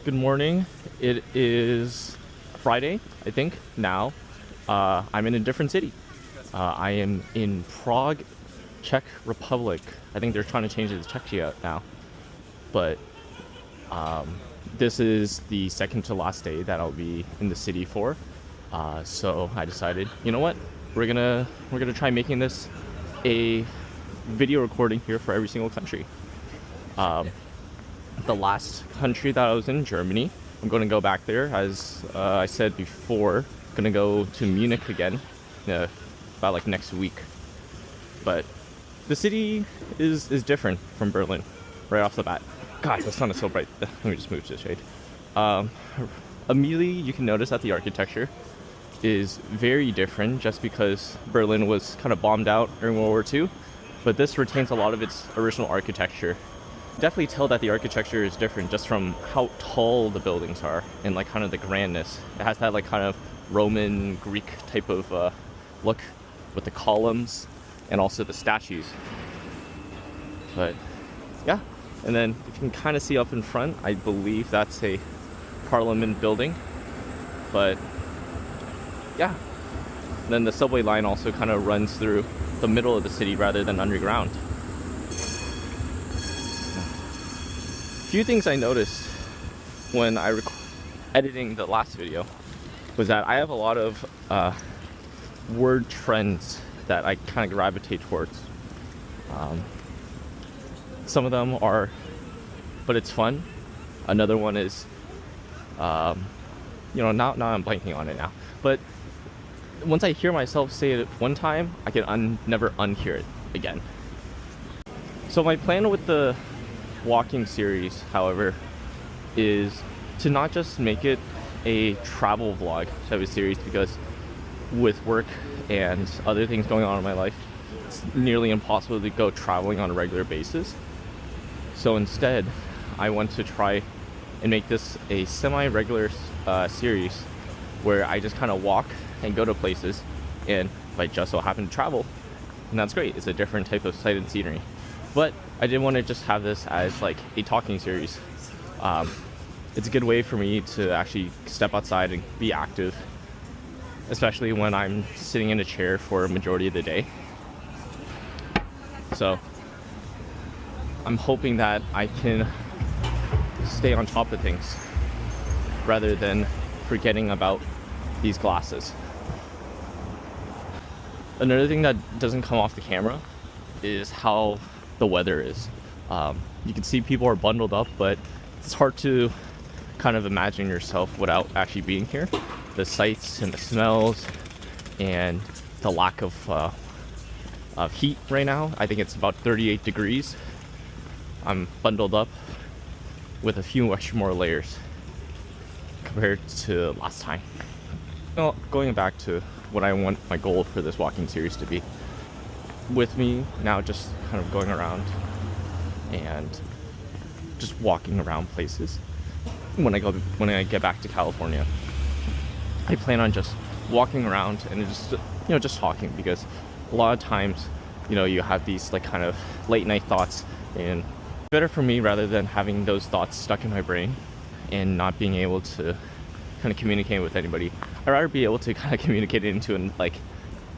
Good morning. It is Friday, I think, now. I'm in a different city. I am in Prague, Czech Republic. I think they're trying to change it to Czechia now. But this is the second to last day that I'll be in the city for. So I decided, you know what? We're gonna try making this a video recording here for every single country. The last country that I was in, Germany. I'm going to go back there, as I said before. Going to go to Munich again, about like next week. But the city is different from Berlin, right off the bat. God, the sun is so bright. Let me just move to the shade. Immediately, you can notice that the architecture is very different, just because Berlin was kind of bombed out during World War II. But this retains a lot of its original architecture. Definitely tell that the architecture is different just from how tall the buildings are and like kind of the grandness. It has that like kind of Roman Greek type of look with the columns and also the statues. But yeah, and then if you can kind of see up in front, I believe that's a parliament building. But yeah, and then the subway line also kind of runs through the middle of the city rather than underground. Few things I noticed when I editing the last video was that I have a lot of word trends that I kind of gravitate towards. Some of them are, but it's fun. Another one is, now I'm blanking on it now. But once I hear myself say it one time, I can never unhear it again. So my plan with the walking series, however, is to not just make it a travel vlog type of series, because with work and other things going on in my life, it's nearly impossible to go traveling on a regular basis. So instead, I want to try and make this a semi-regular series where I just kind of walk and go to places, and if I just so happen to travel, and that's great. It's a different type of sight and scenery. But I didn't want to just have this as like a talking series. It's a good way for me to actually step outside and be active, especially when I'm sitting in a chair for a majority of the day. So I'm hoping that I can stay on top of things rather than forgetting about these glasses. Another thing that doesn't come off the camera is how the weather is. You can see people are bundled up, but it's hard to kind of imagine yourself without actually being here. The sights and the smells and the lack of heat right now. I think it's about 38 degrees. I'm bundled up with a few extra more layers compared to last time. Well, going back to what I want my goal for this walking series to be, with me now just kind of going around and just walking around places. When I get back to California, I plan on just walking around and just talking, because a lot of times, you have these like kind of late night thoughts, and better for me, rather than having those thoughts stuck in my brain and not being able to kind of communicate with anybody, I'd rather be able to kind of communicate it into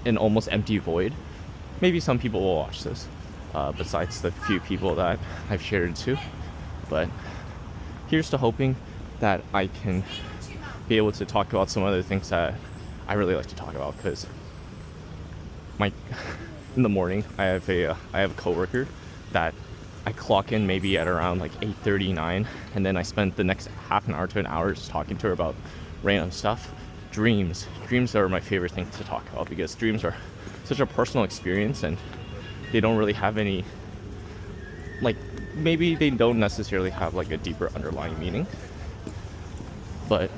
an almost empty void. Maybe some people will watch this, besides the few people that I've shared it to. But here's to hoping that I can be able to talk about some other things that I really like to talk about. Because in the morning, I have a coworker that I clock in maybe at around like 8:39, and then I spend the next half an hour to an hour just talking to her about random stuff. Dreams are my favorite thing to talk about, because dreams are such a personal experience, and they don't really have any, like, maybe they don't necessarily have like a deeper underlying meaning, but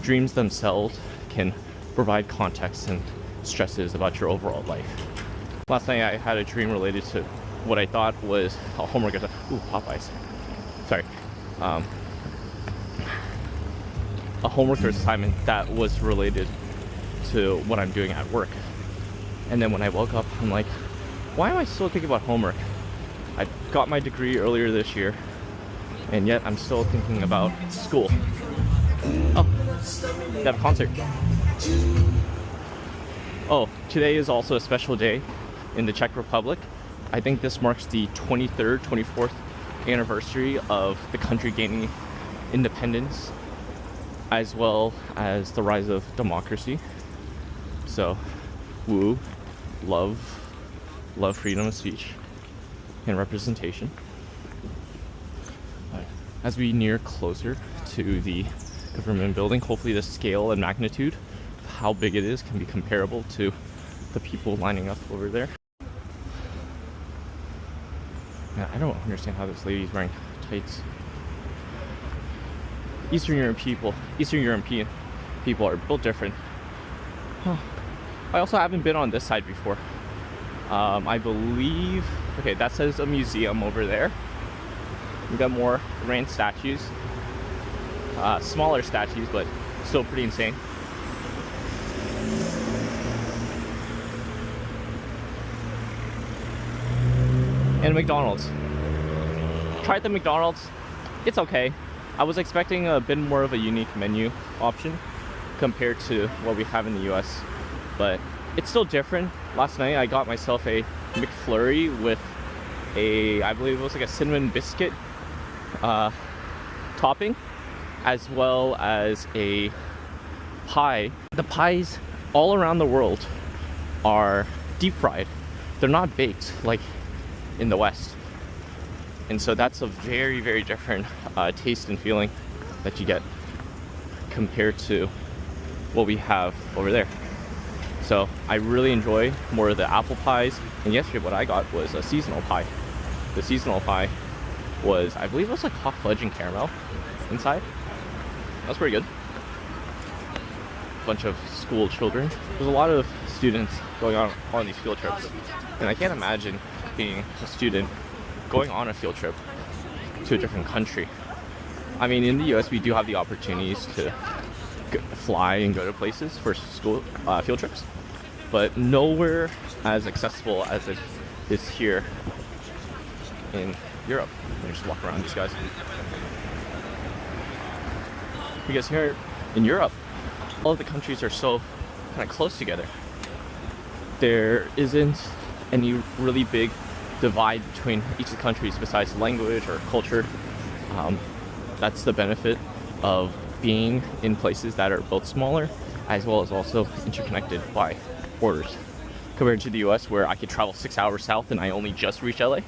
dreams themselves can provide context and stresses about your overall life. Last night I had a dream related to what I thought was a homework. Popeyes. Sorry. A homework assignment that was related to what I'm doing at work. And then when I woke up, I'm like, why am I still thinking about homework? I got my degree earlier this year, and yet I'm still thinking about school. Oh, they have a concert. Oh, today is also a special day in the Czech Republic. I think this marks the 23rd, 24th anniversary of the country gaining independence, as well as the rise of democracy. So, woo, love freedom of speech and representation. As we near closer to the government building, hopefully the scale and magnitude of how big it is can be comparable to the people lining up over there. Man, I don't understand how this lady's wearing tights. Eastern European people are built different. Huh. I also haven't been on this side before. I believe, okay, that says a museum over there. We got more grand statues, smaller statues, but still pretty insane. And McDonald's. Tried the McDonald's. It's okay. I was expecting a bit more of a unique menu option compared to what we have in the US, but it's still different. Last night I got myself a McFlurry with a, I believe it was like a cinnamon biscuit topping, as well as a pie. The pies all around the world are deep fried. They're not baked like in the West. And so that's a very, very different taste and feeling that you get compared to what we have over there. So I really enjoy more of the apple pies. And yesterday what I got was a seasonal pie. The seasonal pie was, I believe it was like hot fudge and caramel inside. That's pretty good. Bunch of school children. There's a lot of students going on these field trips. And I can't imagine being a student going on a field trip to a different country. I mean, in the US we do have the opportunities to fly and go to places for school field trips, but nowhere as accessible as it is here in Europe. Let me just walk around these guys. Because here in Europe, all of the countries are so kind of close together. There isn't any really big divide between each of the countries besides language or culture. That's the benefit of being in places that are both smaller as well as also interconnected by borders, compared to the US where I could travel 6 hours south and I only just reach LA,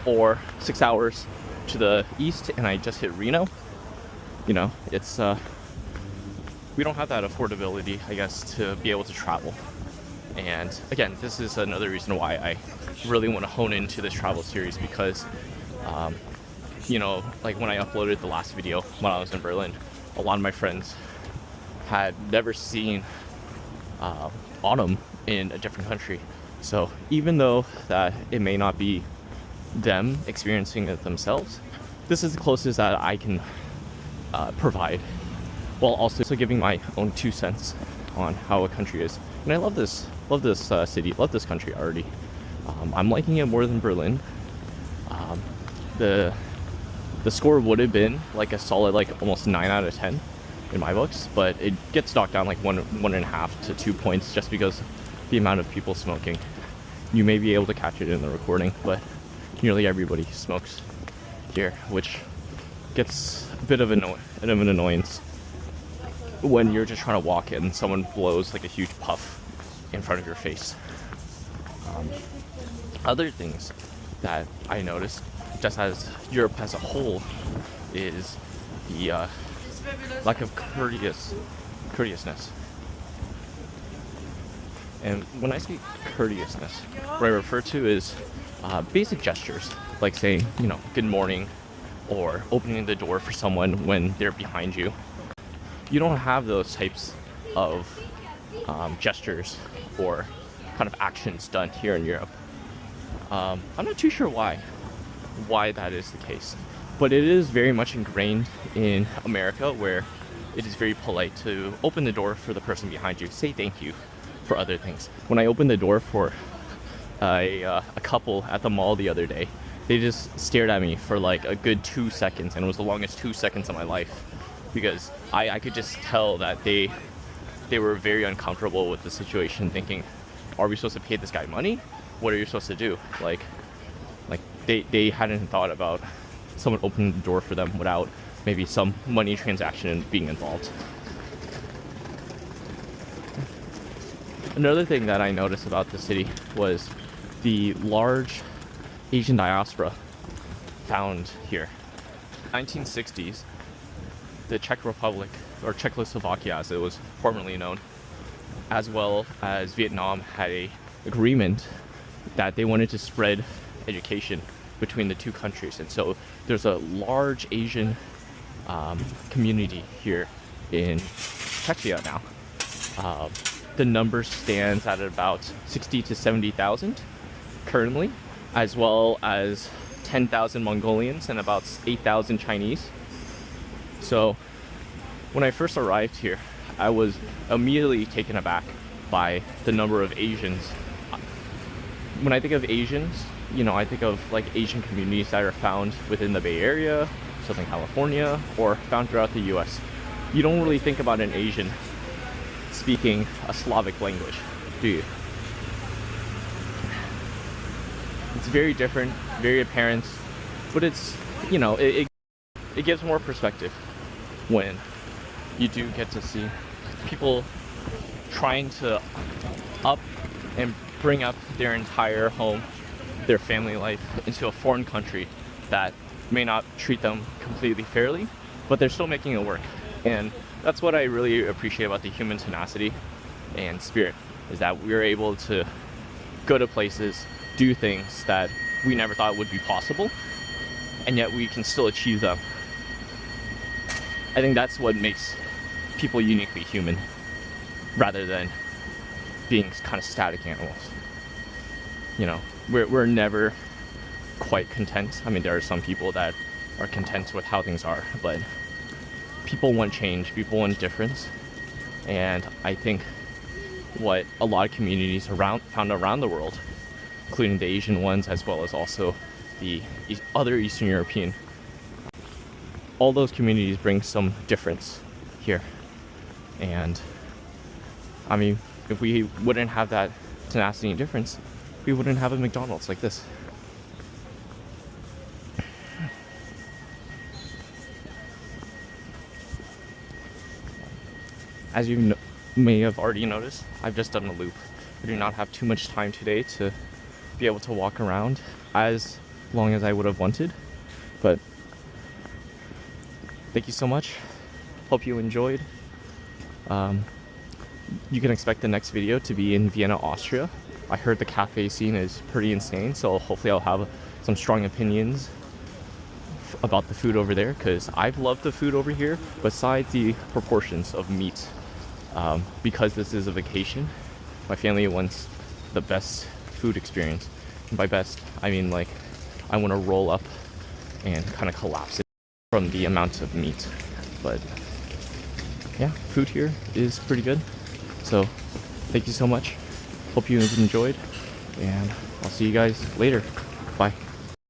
or 6 hours to the east and I just hit Reno. You know, it's we don't have that affordability, I guess, to be able to travel. And again, this is another reason why I really want to hone into this travel series, because you know, like when I uploaded the last video when I was in Berlin, a lot of my friends had never seen autumn in a different country. So even though that it may not be them experiencing it themselves, this is the closest that I can provide, while also giving my own 2 cents on how a country is. And I love this city, love this country already. I'm liking it more than Berlin. The score would have been like a solid, like almost 9 out of 10 in my books, but it gets knocked down like 1.5 to 2 points just because the amount of people smoking. You may be able to catch it in the recording, but nearly everybody smokes here, which gets a bit of an annoyance when you're just trying to walk in and someone blows like a huge puff in front of your face. Other things that I noticed, just as Europe as a whole, is the lack of courteousness. And when I say courteousness, what I refer to is basic gestures, like saying, you know, good morning, or opening the door for someone when they're behind you. You don't have those types of gestures or kind of actions done here in Europe. I'm not too sure why that is the case, but it is very much ingrained in America, where it is very polite to open the door for the person behind you, say thank you for other things. When I opened the door for a couple at the mall the other day, they just stared at me for like a good 2 seconds, and it was the longest 2 seconds of my life, because I could just tell that they were very uncomfortable with the situation, thinking, are we supposed to pay this guy money? What are you supposed to do? Like they hadn't thought about someone opening the door for them without maybe some money transaction being involved. Another thing that I noticed about the city was the large Asian diaspora found here. 1960s, the Czech Republic, or Czechoslovakia as it was formerly known, as well as Vietnam, had an agreement that they wanted to spread education between the two countries, and so there's a large Asian community here in Czechia now. The number stands at about 60 to 70,000 currently, as well as 10,000 Mongolians and about 8,000 Chinese. So when I first arrived here, I was immediately taken aback by the number of Asians. When I think of Asians, you know, I think of like Asian communities that are found within the Bay Area, Southern California, or found throughout the US. You don't really think about an Asian speaking a Slavic language, do you? It's very different, very apparent, but it's, you know, it gives more perspective when you do get to see people trying to up and bring up their entire home, their family life into a foreign country that may not treat them completely fairly, but they're still making it work. And that's what I really appreciate about the human tenacity and spirit, is that we're able to go to places, do things that we never thought would be possible, and yet we can still achieve them. I think that's what makes people uniquely human, rather than being kind of static animals. You know, we're never quite content. I mean, there are some people that are content with how things are, but people want change, people want difference. And I think what a lot of communities found around the world, including the Asian ones as well as also the other Eastern European, all those communities bring some difference here. And I mean, if we wouldn't have that tenacity and difference, we wouldn't have a McDonald's like this. As you may have already noticed, I've just done a loop. I do not have too much time today to be able to walk around as long as I would have wanted, but thank you so much. Hope you enjoyed. You can expect the next video to be in Vienna, Austria. I heard the cafe scene is pretty insane, so hopefully I'll have some strong opinions about the food over there, because I've loved the food over here besides the proportions of meat. Because this is a vacation, my family wants the best food experience. And by best, I mean like I want to roll up and kind of collapse it from the amount of meat. But yeah, food here is pretty good. So thank you so much. Hope you enjoyed, and I'll see you guys later. Bye.